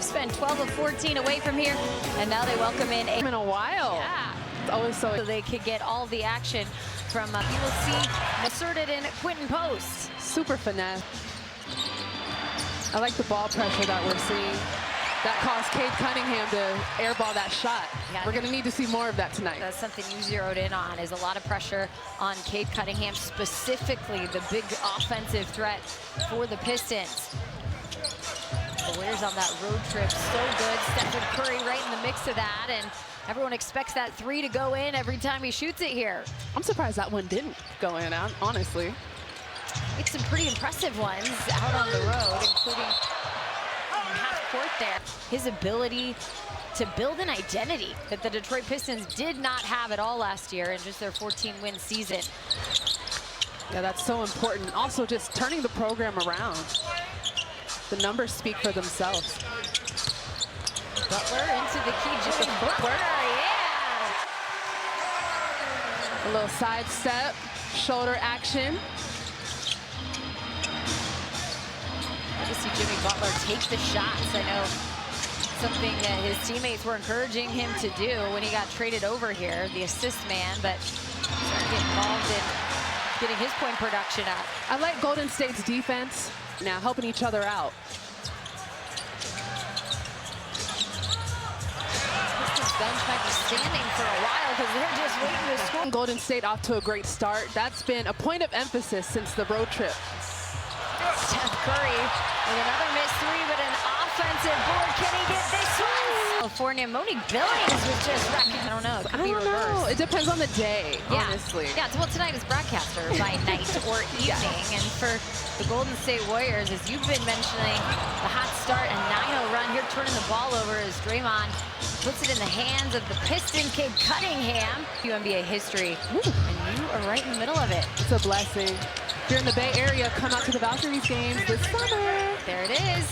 They've spent 12 of 14 away from here, and now they welcome in a while. Yeah. It's always so they could get all the action from you will see asserted in Quinton Post. Super finesse. I like the ball pressure that we're seeing. That caused Cade Cunningham to airball that shot. Yeah. We're going to need to see more of that tonight. That's something you zeroed in on, is a lot of pressure on Cade Cunningham, specifically the big offensive threat for the Pistons. The Warriors on that road trip, so good. Stephen Curry right in the mix of that, and everyone expects that three to go in every time he shoots it here. I'm surprised that one didn't go in, honestly. It's some pretty impressive ones out on the road, including half court there. His ability to build an identity that the Detroit Pistons did not have at all last year in just their 14-win season. Yeah, that's so important. Also, just turning the program around. The numbers speak for themselves. Butler into the key, just a footwork. Yeah! A little side step, shoulder action. Good to see Jimmy Butler take the shots. I know something that his teammates were encouraging him to do when he got traded over here, the assist man, but started getting involved in getting his point production up. I like Golden State's defense now, helping each other out. Pistons bench might be standing for a while because they're just waiting to score. Golden State off to a great start. That's been a point of emphasis since the road trip. Steph Curry with another missed three, but an offensive board. Can he get this one? California, Monique Billings was just wrecking. I don't know. It could be reversed. It depends on the day, honestly. Yeah, well, tonight is broadcaster by night or evening. And for the Golden State Warriors, as you've been mentioning, the hot start and 9-0 run here, turning the ball over as Draymond puts it in the hands of the Pistons. Cade Cunningham, NBA history, and you are right in the middle of it. It's a blessing. If you're in the Bay Area, come out to the Valkyries games this summer. There it is.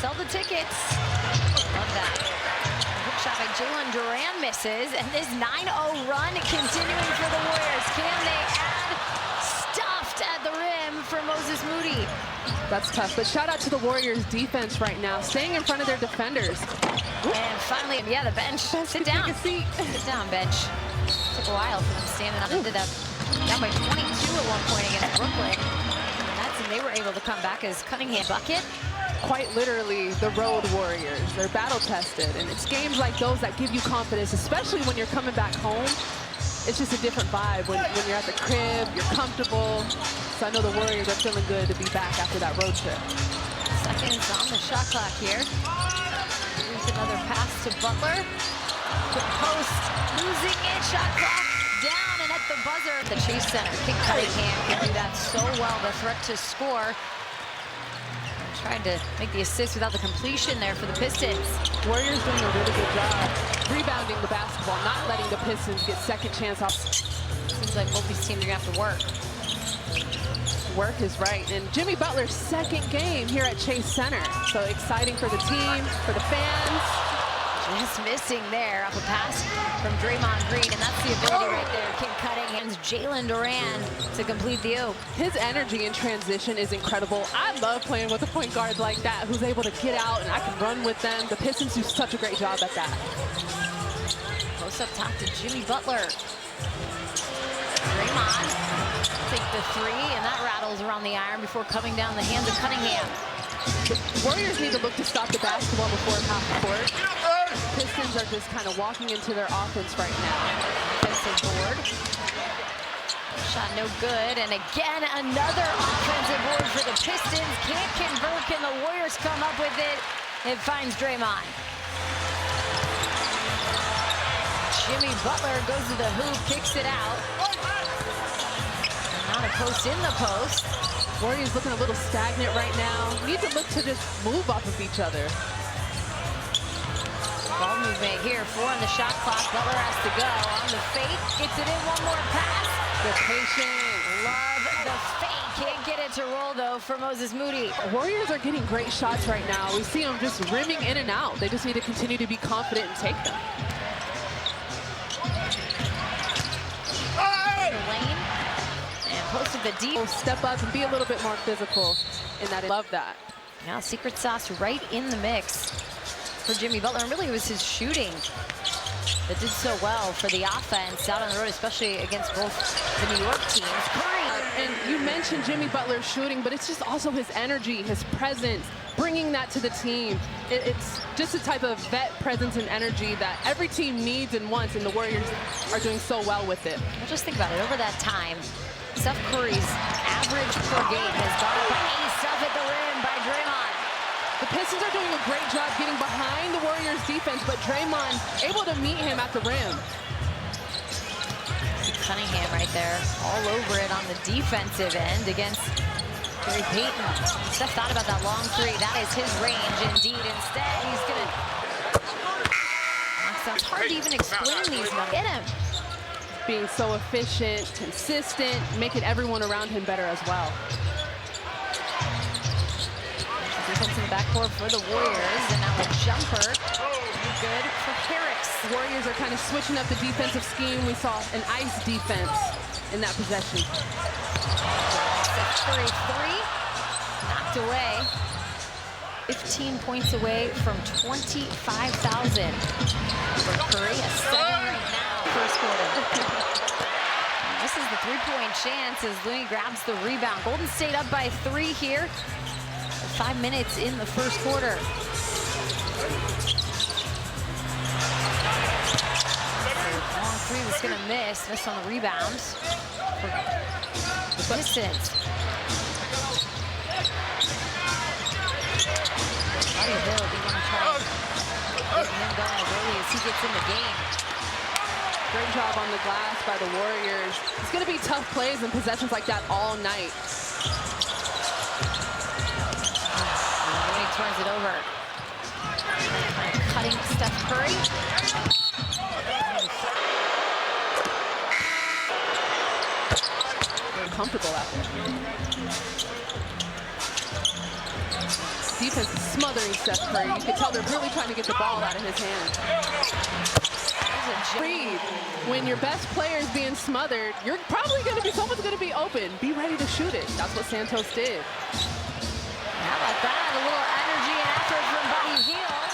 Sell the tickets. Love that. Hook shot by Jalen Duran misses, and this 9-0 run continuing for the Warriors. Can they add? Stuffed at the rim for Moses Moody. That's tough, but shout out to the Warriors defense right now, staying in front of their defenders. And finally, yeah, the bench. Sit down. Take a seat. Sit down, bench. Took a while for them standing up. Ended up down by 22 at one point against Brooklyn. And they were able to come back as Cunningham bucket. Quite literally, the road Warriors. They're battle-tested, and it's games like those that give you confidence, especially when you're coming back home. It's just a different vibe when you're at the crib, you're comfortable. So I know the Warriors are feeling good to be back after that road trip. Seconds on the shot clock here. Here's another pass to Butler. Quick post, losing it, shot clock down, and at the buzzer. The Chase Center, Cade Cunningham can do that so well, the threat to score. Trying to make the assist without the completion there for the Pistons. Warriors doing a really good job rebounding the basketball, not letting the Pistons get second chance off. Seems like both these teams are gonna have to work. Work is right, and Jimmy Butler's second game here at Chase Center. So exciting for the team, for the fans. Just missing there off a pass from Draymond Green, and that's the ability right there. Cade Cunningham's Jalen Duran to complete the oop. His energy in transition is incredible. I love playing with a point guard like that who's able to get out and I can run with them. The Pistons do such a great job at that. Close up top to Jimmy Butler. Draymond take the three, and that rattles around the iron before coming down the hands of Cunningham. The Warriors need to look to stop the basketball before half the court. Pistons are just kind of walking into their offense right now. Offensive board. Shot no good, and again another offensive board for the Pistons. Can't convert, can the Warriors come up with it? It finds Draymond. Jimmy Butler goes to the hoop, kicks it out. And now the post in the post. Warriors looking a little stagnant right now. Need to look to just move off of each other. Ball movement here, 4 on the shot clock. Butler has to go on the fake, gets it in, one more pass. The patience. Love the fake. Can't get it to roll though for Moses Moody. Warriors are getting great shots right now. We see them just rimming in and out. They just need to continue to be confident and take them. Lane and posted the deep. Step up and be a little bit more physical in that. I love that. Now secret sauce right in the mix for Jimmy Butler, and really it was his shooting that did so well for the offense out on the road, especially against both the New York teams. Curry. And you mentioned Jimmy Butler's shooting, but it's just also his energy, his presence, bringing that to the team. It's just a type of vet presence and energy that every team needs and wants, and the Warriors are doing so well with it. Well, just think about it. Over that time, Steph Curry's average per game has gone up by 8 stuff at the rim by Draymond. The Pistons are doing a great job getting behind the Warriors defense, but Draymond able to meet him at the rim. Cunningham right there, all over it on the defensive end against Gary Payton. Steph thought about that long three. That is his range indeed. Instead, he's gonna. It's hard to even explain these numbers. Get him. Being so efficient, consistent, making everyone around him better as well. Defense in the backcourt for the Warriors, and now a jumper. Good for Harris. The Warriors are kind of switching up the defensive scheme. We saw an ice defense in that possession. Curry three, knocked away. 15 points away from 25,000 for Curry. A 7 right now, first quarter. This is the three-point chance as Looney grabs the rebound. Golden State up by 3 here. 5 minutes in the first quarter. Long three was gonna miss on the rebound for the Pistons. Buddy Hill, we want to try to get him going as early as he gets in the game. Great job on the glass by the Warriors. It's gonna be tough plays and possessions like that all night. Turns it over. Cutting Steph Curry. Very comfortable out there. Defense is smothering Steph Curry. You can tell they're really trying to get the ball out of his hand. Breathe. When your best player is being smothered, you're probably going to be, someone's going to be open. Be ready to shoot it. That's what Santos did. How about that? A little energy and effort from Buddy Hield.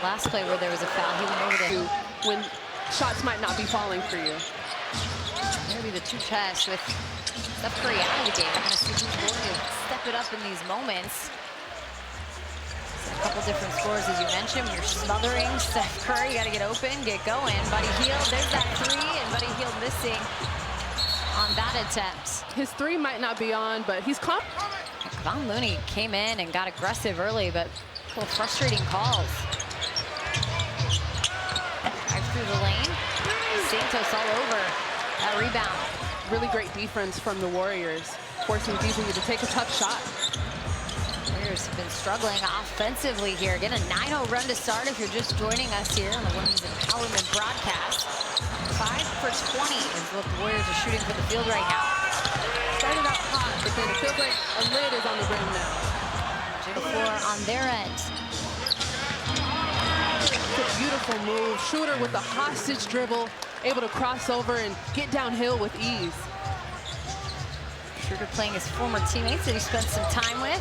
Last play where there was a foul, he went over to when shots might not be falling for you. Maybe the two tests with Steph Curry out of the game. We're going to see who's going to step it up in these moments. A couple different scores, as you mentioned. When you're smothering Steph Curry, you got to get open, get going. Buddy Hield, there's that three, and Buddy Hield missing on that attempt. His three might not be on, but he's confident. Von Looney came in and got aggressive early, but a little frustrating calls. Drive through the lane. Santos all over that rebound. Really great defense from the Warriors, forcing Beasley to take a tough shot. Warriors have been struggling offensively here. Again, a 9-0 run to start if you're just joining us here on the Women's Empowerment broadcast. 5 for 20 is what the Warriors are shooting for the field right now. Started out hot, but then it feels like a lid is on the rim now. Before on their end. It's a beautiful move. Shooter with the hostage dribble, able to cross over and get downhill with ease. Shooter playing his former teammates that he spent some time with.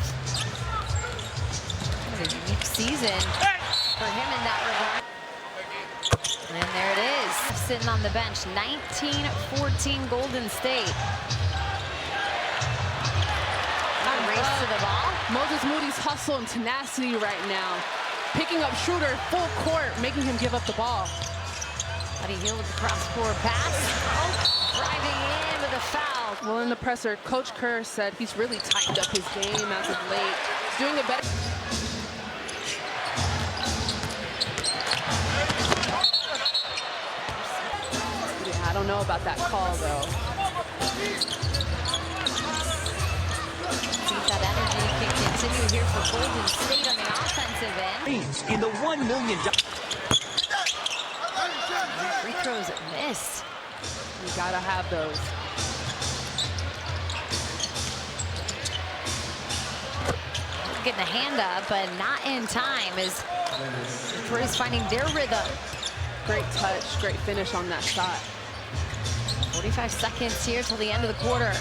What a unique season for him in that regard. And there it is, sitting on the bench. 19-14 Golden State. Race to the ball. Moses Moody's hustle and tenacity right now. Picking up Shooter full court, making him give up the ball. Buddy Hield with the cross-court pass. Oh, driving in with a foul. Well, in the presser, Coach Kerr said he's really tightened up his game as of late. He's doing a better. Yeah, I don't know about that call, though. That energy can continue here for Golden State on the offensive end. In the $1 million. Free throws missed. You gotta have those. Getting a hand up, but not in time as Detroit's finding their rhythm. Great touch, great finish on that shot. 45 seconds here till the end of the quarter.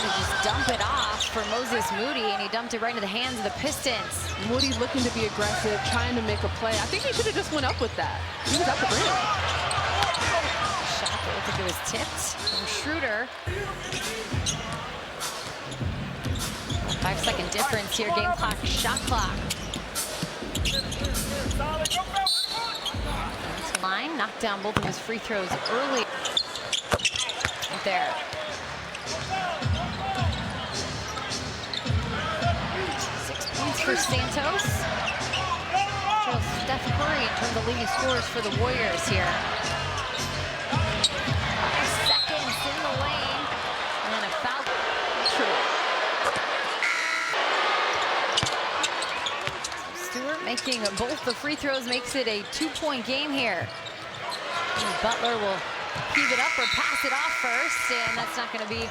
Just dump it off. for Moses Moody, and he dumped it right into the hands of the Pistons. Moody looking to be aggressive, trying to make a play. I think he should have just went up with that. He was at the rim. Shot that looked like it was tipped from Schroeder. A 5-second difference here, game clock, shot clock. Line knocked down both of his free throws early. Right there. For Santos. Trails Steph Curry in terms of leading scorers for the Warriors here. 5 seconds in the lane, and then a foul. Stewart making both the free throws makes it a 2-point game here. And Butler will heave it up or pass it off first, and that's not going to be